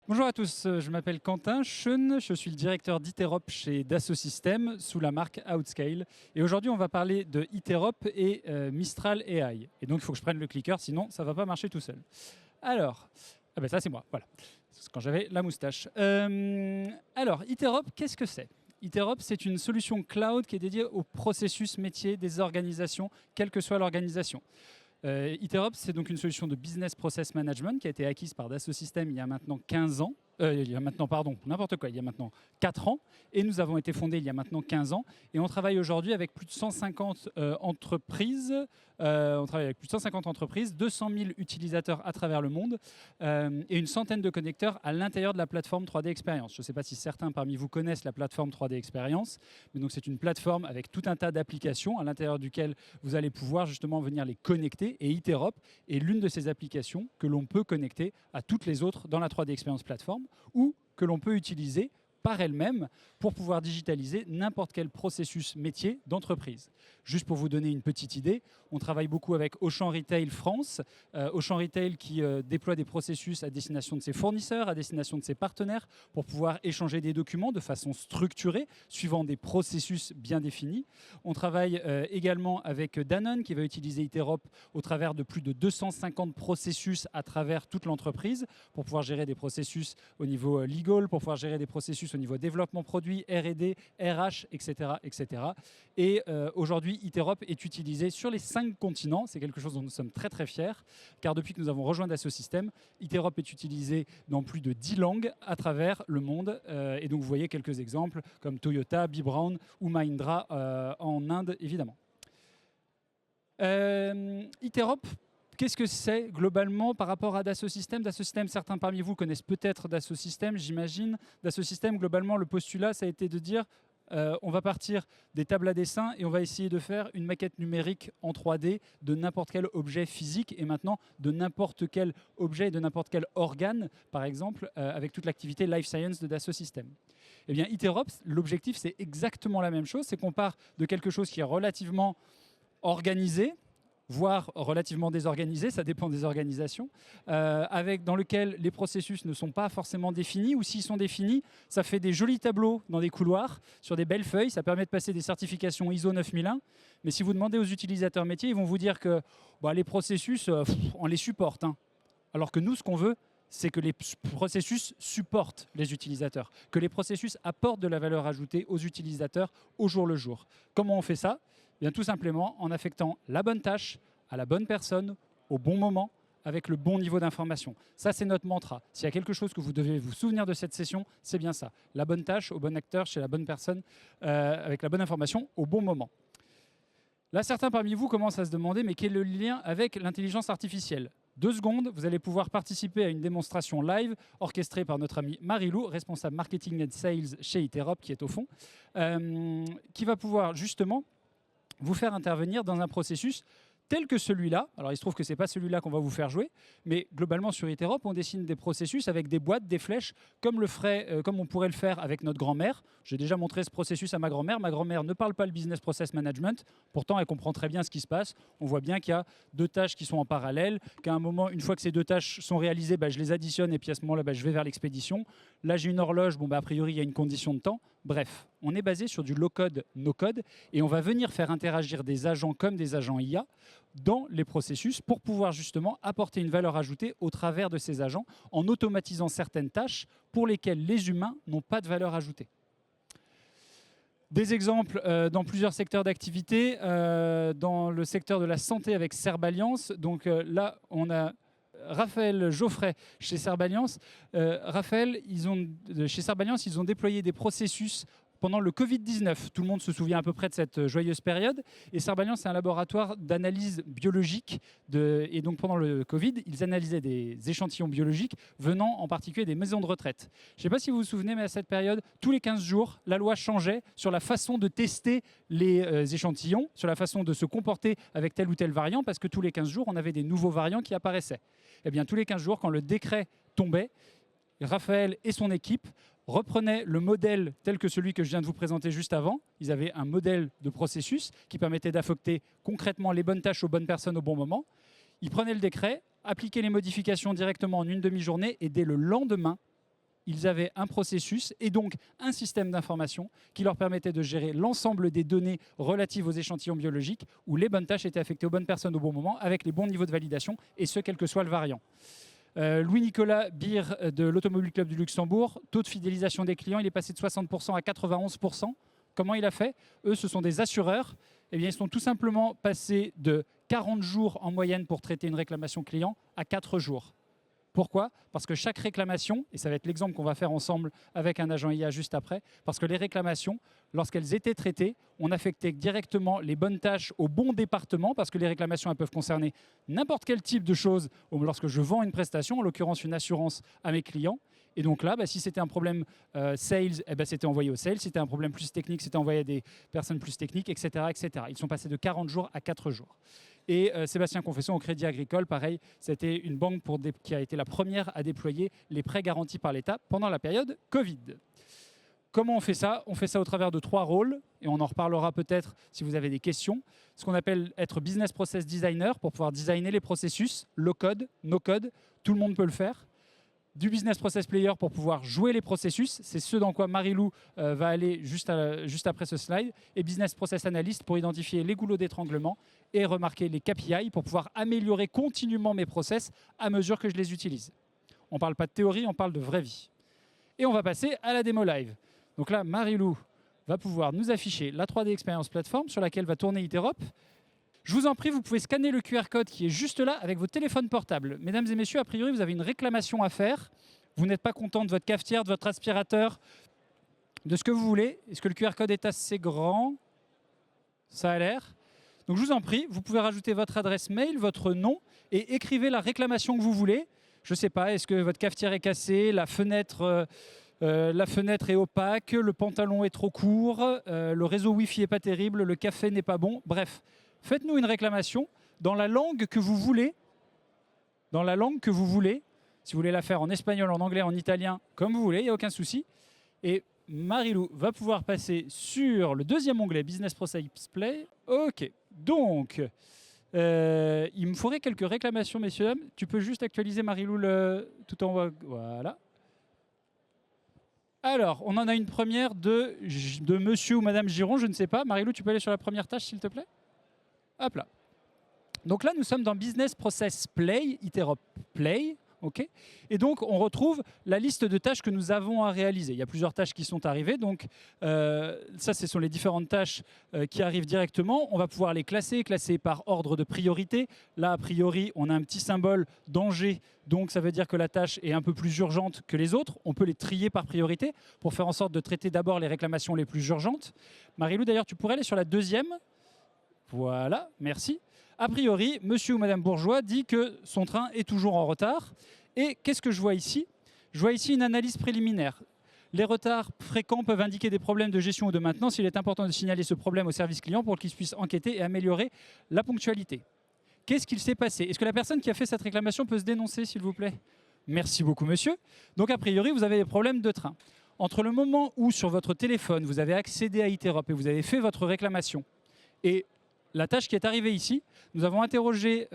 Bonjour à tous, je m'appelle Quentin Schoen, je suis le directeur d'Iterop chez Dassault Systèmes sous la marque Outscale. Et aujourd'hui, on va parler de Iterop et Mistral AI. Et donc, il faut que je prenne le clicker, sinon ça ne va pas marcher tout seul. Alors, ça c'est moi, voilà. C'est quand j'avais la moustache. Alors, Iterop, qu'est-ce que c'est? Iterop, c'est une solution cloud qui est dédiée au processus métier des organisations, quelle que soit l'organisation. Iterop, c'est donc une solution de business process management qui a été acquise par Dassault Systèmes il y a maintenant 15 ans. Il y a maintenant, n'importe quoi, il y a maintenant 4 ans. Et nous avons été fondés il y a maintenant 15 ans. Et on travaille aujourd'hui avec plus de 150 entreprises. On travaille avec plus de 150 entreprises, 200 000 utilisateurs à travers le monde et une centaine de connecteurs à l'intérieur de la plateforme 3D Experience. Je ne sais pas si certains parmi vous connaissent la plateforme 3D Experience, mais donc c'est une plateforme avec tout un tas d'applications à l'intérieur duquel vous allez pouvoir justement venir les connecter. Et Iterop est l'une de ces applications que l'on peut connecter à toutes les autres dans la 3D Experience plateforme ou que l'on peut utiliser par elle-même pour pouvoir digitaliser n'importe quel processus métier d'entreprise. Juste pour vous donner une petite idée, on travaille beaucoup avec Auchan Retail France, Auchan Retail qui déploie des processus à destination de ses fournisseurs, à destination de ses partenaires, pour pouvoir échanger des documents de façon structurée, suivant des processus bien définis. On travaille également avec Danone, qui va utiliser Iterop au travers de plus de 250 processus à travers toute l'entreprise, pour pouvoir gérer des processus au niveau legal, pour pouvoir gérer des processus au niveau développement produit, R&D, RH, etc. etc. Et aujourd'hui, Iterop est utilisé sur les 5 continents. C'est quelque chose dont nous sommes très très fiers, car depuis que nous avons rejoint Dassault Systèmes, Iterop est utilisé dans plus de 10 langues à travers le monde. Et donc vous voyez quelques exemples comme Toyota, B. Brown ou Mahindra en Inde, évidemment. Iterop, qu'est-ce que c'est globalement par rapport à Dassault Systèmes? Dassault Systèmes, certains parmi vous connaissent peut-être Dassault Systèmes, j'imagine. Dassault Systèmes, globalement, le postulat, ça a été de dire on va partir des tables à dessin et on va essayer de faire une maquette numérique en 3D de n'importe quel objet physique et maintenant de n'importe quel objet et de n'importe quel organe, par exemple, avec toute l'activité Life Science de Dassault Systèmes. Eh bien, Iterop, l'objectif, c'est exactement la même chose. C'est qu'on part de quelque chose qui est relativement organisé, voire relativement désorganisé, ça dépend des organisations, dans lequel les processus ne sont pas forcément définis, ou s'ils sont définis, ça fait des jolis tableaux dans des couloirs, sur des belles feuilles, ça permet de passer des certifications ISO 9001, mais si vous demandez aux utilisateurs métiers, ils vont vous dire que les processus, on les supporte. Alors que nous, ce qu'on veut, c'est que les processus supportent les utilisateurs, que les processus apportent de la valeur ajoutée aux utilisateurs au jour le jour. Comment on fait ça? Bien, tout simplement en affectant la bonne tâche à la bonne personne, au bon moment, avec le bon niveau d'information. Ça, c'est notre mantra. S'il y a quelque chose que vous devez vous souvenir de cette session, c'est bien ça. La bonne tâche, au bon acteur, chez la bonne personne, avec la bonne information, au bon moment. Là, certains parmi vous commencent à se demander, mais quel est le lien avec l'intelligence artificielle? 2 secondes, vous allez pouvoir participer à une démonstration live orchestrée par notre amie Marie-Lou, responsable marketing et sales chez Iterop, qui est au fond, qui va pouvoir justement vous faire intervenir dans un processus tel que celui-là. Alors, il se trouve que ce n'est pas celui-là qu'on va vous faire jouer, mais globalement, sur Iterop, on dessine des processus avec des boîtes, des flèches, comme on pourrait le faire avec notre grand-mère. J'ai déjà montré ce processus à ma grand-mère. Ma grand-mère ne parle pas le business process management. Pourtant, elle comprend très bien ce qui se passe. On voit bien qu'il y a 2 tâches qui sont en parallèle, qu'à un moment, une fois que ces 2 tâches sont réalisées, je les additionne et puis à ce moment-là, je vais vers l'expédition. Là, j'ai une horloge. A priori, il y a une condition de temps. Bref, on est basé sur du low-code, no-code, et on va venir faire interagir des agents comme des agents IA dans les processus pour pouvoir justement apporter une valeur ajoutée au travers de ces agents en automatisant certaines tâches pour lesquelles les humains n'ont pas de valeur ajoutée. Des exemples dans plusieurs secteurs d'activité, dans le secteur de la santé avec Serballiance. Donc là, on a Raphaël Geoffrey chez Serballiance. Chez Serballiance, ils ont déployé des processus pendant le Covid-19. Tout le monde se souvient à peu près de cette joyeuse période. Et Serballiance, c'est un laboratoire d'analyse biologique. Et donc pendant le Covid, ils analysaient des échantillons biologiques venant en particulier des maisons de retraite. Je ne sais pas si vous vous souvenez, mais à cette période, tous les 15 jours, la loi changeait sur la façon de tester les échantillons, sur la façon de se comporter avec tel ou tel variant, parce que tous les 15 jours, on avait des nouveaux variants qui apparaissaient. Eh bien, tous les 15 jours, quand le décret tombait, Raphaël et son équipe reprenaient le modèle tel que celui que je viens de vous présenter juste avant. Ils avaient un modèle de processus qui permettait d'affecter concrètement les bonnes tâches aux bonnes personnes au bon moment. Ils prenaient le décret, appliquaient les modifications directement en une demi-journée et dès le lendemain, ils avaient un processus et donc un système d'information qui leur permettait de gérer l'ensemble des données relatives aux échantillons biologiques où les bonnes tâches étaient affectées aux bonnes personnes au bon moment avec les bons niveaux de validation et ce, quel que soit le variant. Louis-Nicolas Beer de l'Automobile Club du Luxembourg, taux de fidélisation des clients, il est passé de 60% à 91%. Comment il a fait? Eux, ce sont des assureurs. Eh bien, ils sont tout simplement passés de 40 jours en moyenne pour traiter une réclamation client à 4 jours. Pourquoi? Parce que chaque réclamation, et ça va être l'exemple qu'on va faire ensemble avec un agent IA juste après, parce que les réclamations, lorsqu'elles étaient traitées, on affectait directement les bonnes tâches au bon département, parce que les réclamations elles peuvent concerner n'importe quel type de choses, lorsque je vends une prestation, en l'occurrence une assurance à mes clients. Et donc là, si c'était un problème sales, c'était envoyé au sales. Si c'était un problème plus technique, c'était envoyé à des personnes plus techniques, etc., etc. Ils sont passés de 40 jours à 4 jours. Et Sébastien Confesson au Crédit Agricole, pareil, c'était une banque qui a été la première à déployer les prêts garantis par l'État pendant la période Covid. Comment on fait ça? On fait ça au travers de 3 rôles, et on en reparlera peut-être si vous avez des questions. Ce qu'on appelle être business process designer, pour pouvoir designer les processus, low code, no code, tout le monde peut le faire. Du business process player pour pouvoir jouer les processus, c'est ce dans quoi Marie-Lou va aller juste après ce slide, et business process analyst pour identifier les goulots d'étranglement et remarquer les KPI pour pouvoir améliorer continuellement mes process à mesure que je les utilise. On ne parle pas de théorie, on parle de vraie vie. Et on va passer à la démo live. Donc là, Marie-Lou va pouvoir nous afficher la 3D Experience Platform sur laquelle va tourner Iterop. Je vous en prie, vous pouvez scanner le QR code qui est juste là avec votre téléphone portable. Mesdames et messieurs, a priori, vous avez une réclamation à faire. Vous n'êtes pas content de votre cafetière, de votre aspirateur, de ce que vous voulez. Est-ce que le QR code est assez grand? Ça a l'air. Donc je vous en prie, vous pouvez rajouter votre adresse mail, votre nom et écrivez la réclamation que vous voulez. Je ne sais pas, est-ce que votre cafetière est cassée, la fenêtre est opaque, le pantalon est trop court, le réseau Wi-Fi n'est pas terrible, le café n'est pas bon. Bref, faites-nous une réclamation dans la langue que vous voulez. Dans la langue que vous voulez. Si vous voulez la faire en espagnol, en anglais, en italien, comme vous voulez, il n'y a aucun souci. Et Marie-Lou va pouvoir passer sur le deuxième onglet Business Process Play. OK. Donc, il me faudrait quelques réclamations, messieurs, dames. Tu peux juste actualiser, Marie-Lou, tout en haut. Voilà. Alors, on en a une première de monsieur ou madame Giron, je ne sais pas. Marie-Lou, tu peux aller sur la première tâche, s'il te plaît? Hop là. Donc là, nous sommes dans Business Process Play, Iterop Play. Okay. Et donc, on retrouve la liste de tâches que nous avons à réaliser. Il y a plusieurs tâches qui sont arrivées. Donc, ça, ce sont les différentes tâches qui arrivent directement. On va pouvoir les classer par ordre de priorité. Là, a priori, on a un petit symbole danger. Donc, ça veut dire que la tâche est un peu plus urgente que les autres. On peut les trier par priorité pour faire en sorte de traiter d'abord les réclamations les plus urgentes. Marie-Lou, d'ailleurs, tu pourrais aller sur la deuxième. Voilà, merci. A priori, monsieur ou madame Bourgeois dit que son train est toujours en retard. Et qu'est-ce que je vois ici? Je vois ici une analyse préliminaire. Les retards fréquents peuvent indiquer des problèmes de gestion ou de maintenance. Il est important de signaler ce problème au service client pour qu'il puisse enquêter et améliorer la ponctualité. Qu'est-ce qu'il s'est passé? Est-ce que la personne qui a fait cette réclamation peut se dénoncer, s'il vous plaît? Merci beaucoup, monsieur. Donc, a priori, vous avez des problèmes de train. Entre le moment où, sur votre téléphone, vous avez accédé à Iterop et vous avez fait votre réclamation et la tâche qui est arrivée ici, nous avons interrogé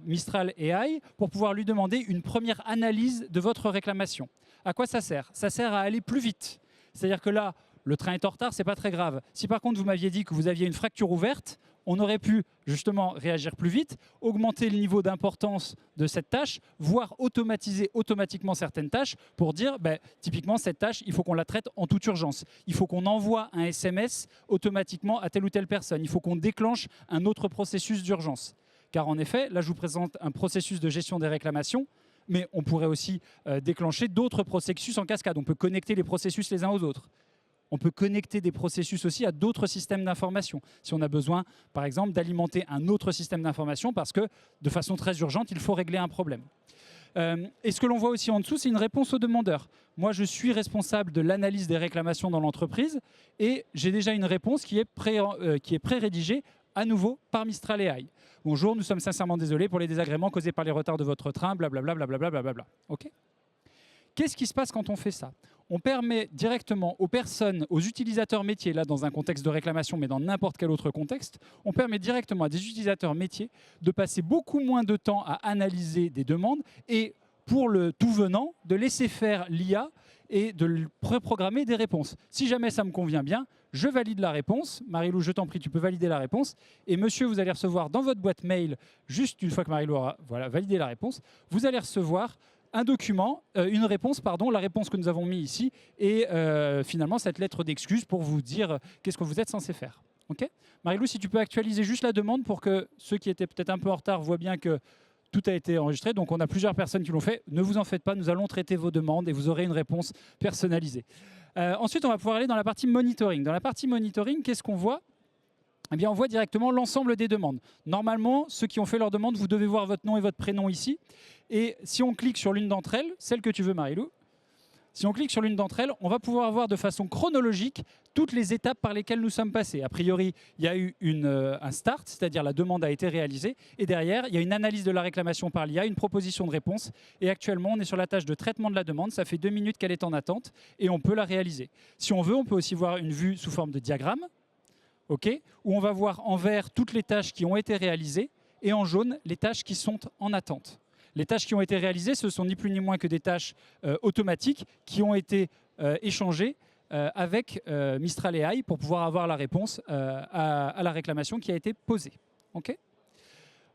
Mistral AI pour pouvoir lui demander une première analyse de votre réclamation. À quoi ça sert? Ça sert à aller plus vite. C'est-à-dire que là, le train est en retard, c'est pas très grave. Si par contre vous m'aviez dit que vous aviez une fracture ouverte, on aurait pu justement réagir plus vite, augmenter le niveau d'importance de cette tâche, voire automatiser automatiquement certaines tâches pour dire, typiquement, cette tâche, il faut qu'on la traite en toute urgence. Il faut qu'on envoie un SMS automatiquement à telle ou telle personne. Il faut qu'on déclenche un autre processus d'urgence. Car en effet, là, je vous présente un processus de gestion des réclamations, mais on pourrait aussi déclencher d'autres processus en cascade. On peut connecter les processus les uns aux autres. On peut connecter des processus aussi à d'autres systèmes d'information. Si on a besoin, par exemple, d'alimenter un autre système d'information parce que, de façon très urgente, il faut régler un problème. Et ce que l'on voit aussi en dessous, c'est une réponse au demandeur. Moi, je suis responsable de l'analyse des réclamations dans l'entreprise et j'ai déjà une réponse qui est pré-rédigée à nouveau par Mistral AI. Bonjour, nous sommes sincèrement désolés pour les désagréments causés par les retards de votre train, blablabla, blablabla, blablabla. OK ? Qu'est-ce qui se passe quand on fait ça? On permet directement aux personnes, aux utilisateurs métiers, là dans un contexte de réclamation, mais dans n'importe quel autre contexte, on permet directement à des utilisateurs métiers de passer beaucoup moins de temps à analyser des demandes et pour le tout venant, de laisser faire l'IA et de préprogrammer des réponses. Si jamais ça me convient bien, je valide la réponse. Marilou, je t'en prie, tu peux valider la réponse. Et monsieur, vous allez recevoir dans votre boîte mail, juste une fois que Marilou aura validé la réponse, vous allez recevoir un document, une réponse, pardon, la réponse que nous avons mis ici, et finalement cette lettre d'excuse pour vous dire qu'est-ce que vous êtes censé faire. Okay, Marilou, si tu peux actualiser juste la demande pour que ceux qui étaient peut-être un peu en retard voient bien que tout a été enregistré. Donc on a plusieurs personnes qui l'ont fait. Ne vous en faites pas, nous allons traiter vos demandes et vous aurez une réponse personnalisée. Ensuite, on va pouvoir aller dans la partie monitoring. Dans la partie monitoring, qu'est-ce qu'on voit ? Eh bien, on voit directement l'ensemble des demandes. Normalement, ceux qui ont fait leur demande, vous devez voir votre nom et votre prénom ici. Et si on clique sur l'une d'entre elles, celle que tu veux, Marilou, si on clique sur l'une d'entre elles, on va pouvoir voir de façon chronologique toutes les étapes par lesquelles nous sommes passés. A priori, il y a eu un start, c'est-à-dire la demande a été réalisée. Et derrière, il y a une analyse de la réclamation par l'IA, une proposition de réponse. Et actuellement, on est sur la tâche de traitement de la demande. Ça fait 2 minutes qu'elle est en attente et on peut la réaliser. Si on veut, on peut aussi voir une vue sous forme de diagramme, okay, où on va voir en vert toutes les tâches qui ont été réalisées et en jaune les tâches qui sont en attente. Les tâches qui ont été réalisées, ce sont ni plus ni moins que des tâches automatiques qui ont été échangées avec Mistral AI pour pouvoir avoir la réponse à la réclamation qui a été posée. Okay,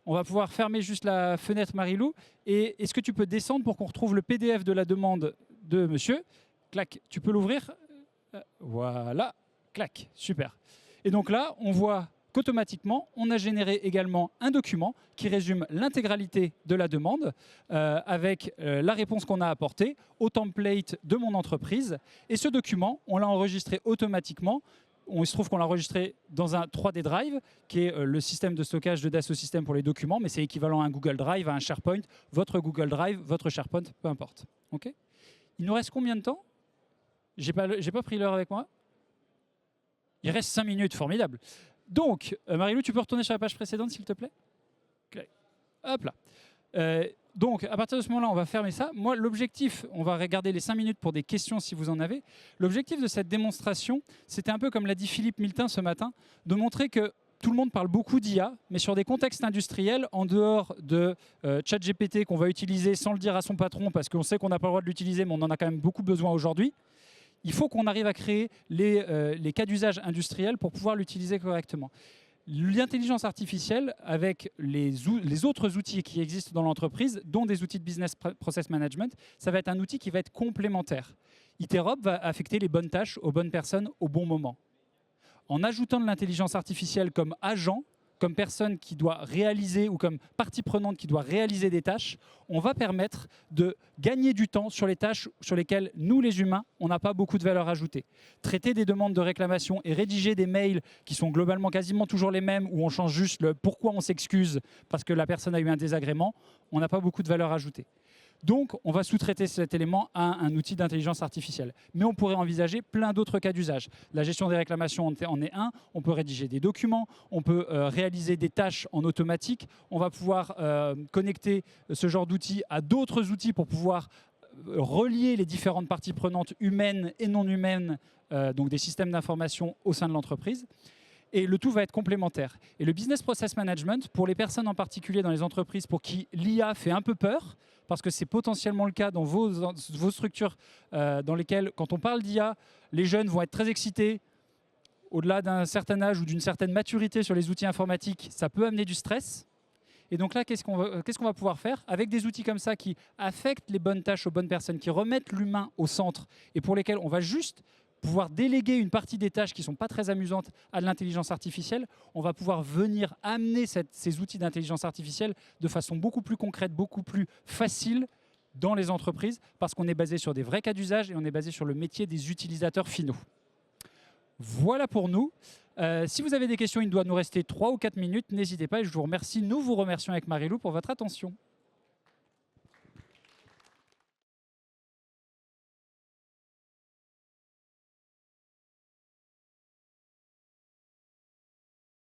on va pouvoir fermer juste la fenêtre Marilou. Et est-ce que tu peux descendre pour qu'on retrouve le PDF de la demande de monsieur? Clac, tu peux l'ouvrir? Voilà, clac, super. Et donc là, on voit qu'automatiquement, on a généré également un document qui résume l'intégralité de la demande avec la réponse qu'on a apportée au template de mon entreprise. Et ce document, on l'a enregistré automatiquement. Il se trouve qu'on l'a enregistré dans un 3D Drive, qui est le système de stockage de Dassault Systèmes pour les documents, mais c'est équivalent à un Google Drive, à un SharePoint, votre Google Drive, votre SharePoint, peu importe. Okay, il nous reste combien de temps? J'ai pas pris l'heure avec moi. Il reste 5 minutes, formidable. Donc, Marilou, tu peux retourner sur la page précédente, s'il te plaît? Hop là. Donc, à partir de ce moment-là, on va fermer ça. Moi, l'objectif, on va regarder les 5 minutes pour des questions si vous en avez. L'objectif de cette démonstration, c'était un peu comme l'a dit Philippe Miltin ce matin, de montrer que tout le monde parle beaucoup d'IA, mais sur des contextes industriels, en dehors de ChatGPT qu'on va utiliser sans le dire à son patron, parce qu'on sait qu'on n'a pas le droit de l'utiliser, mais on en a quand même beaucoup besoin aujourd'hui. Il faut qu'on arrive à créer les cas d'usage industriels pour pouvoir l'utiliser correctement. L'intelligence artificielle, avec les autres outils qui existent dans l'entreprise, dont des outils de business process management, ça va être un outil qui va être complémentaire. Iterop va affecter les bonnes tâches aux bonnes personnes au bon moment. En ajoutant de l'intelligence artificielle comme agent, comme personne qui doit réaliser ou comme partie prenante qui doit réaliser des tâches, on va permettre de gagner du temps sur les tâches sur lesquelles nous, les humains, on n'a pas beaucoup de valeur ajoutée. Traiter des demandes de réclamation et rédiger des mails qui sont globalement quasiment toujours les mêmes, où on change juste le pourquoi on s'excuse parce que la personne a eu un désagrément, on n'a pas beaucoup de valeur ajoutée. Donc, on va sous-traiter cet élément à un outil d'intelligence artificielle. Mais on pourrait envisager plein d'autres cas d'usage. La gestion des réclamations en est un. On peut rédiger des documents. On peut réaliser des tâches en automatique. On va pouvoir connecter ce genre d'outils à d'autres outils pour pouvoir relier les différentes parties prenantes humaines et non humaines, donc des systèmes d'information au sein de l'entreprise. Et le tout va être complémentaire. Et le business process management, pour les personnes en particulier dans les entreprises pour qui l'IA fait un peu peur, parce que c'est potentiellement le cas dans vos structures dans lesquelles, quand on parle d'IA, les jeunes vont être très excités. Au-delà d'un certain âge ou d'une certaine maturité sur les outils informatiques, ça peut amener du stress. Et donc là, qu'est-ce qu'on va pouvoir faire avec des outils comme ça qui affectent les bonnes tâches aux bonnes personnes, qui remettent l'humain au centre et pour lesquels on va juste pouvoir déléguer une partie des tâches qui ne sont pas très amusantes à de l'intelligence artificielle, on va pouvoir venir amener ces outils d'intelligence artificielle de façon beaucoup plus concrète, beaucoup plus facile dans les entreprises, parce qu'on est basé sur des vrais cas d'usage et on est basé sur le métier des utilisateurs finaux. Voilà pour nous. Si vous avez des questions, il doit nous rester 3 ou 4 minutes. N'hésitez pas et je vous remercie. Nous vous remercions avec Marilou pour votre attention.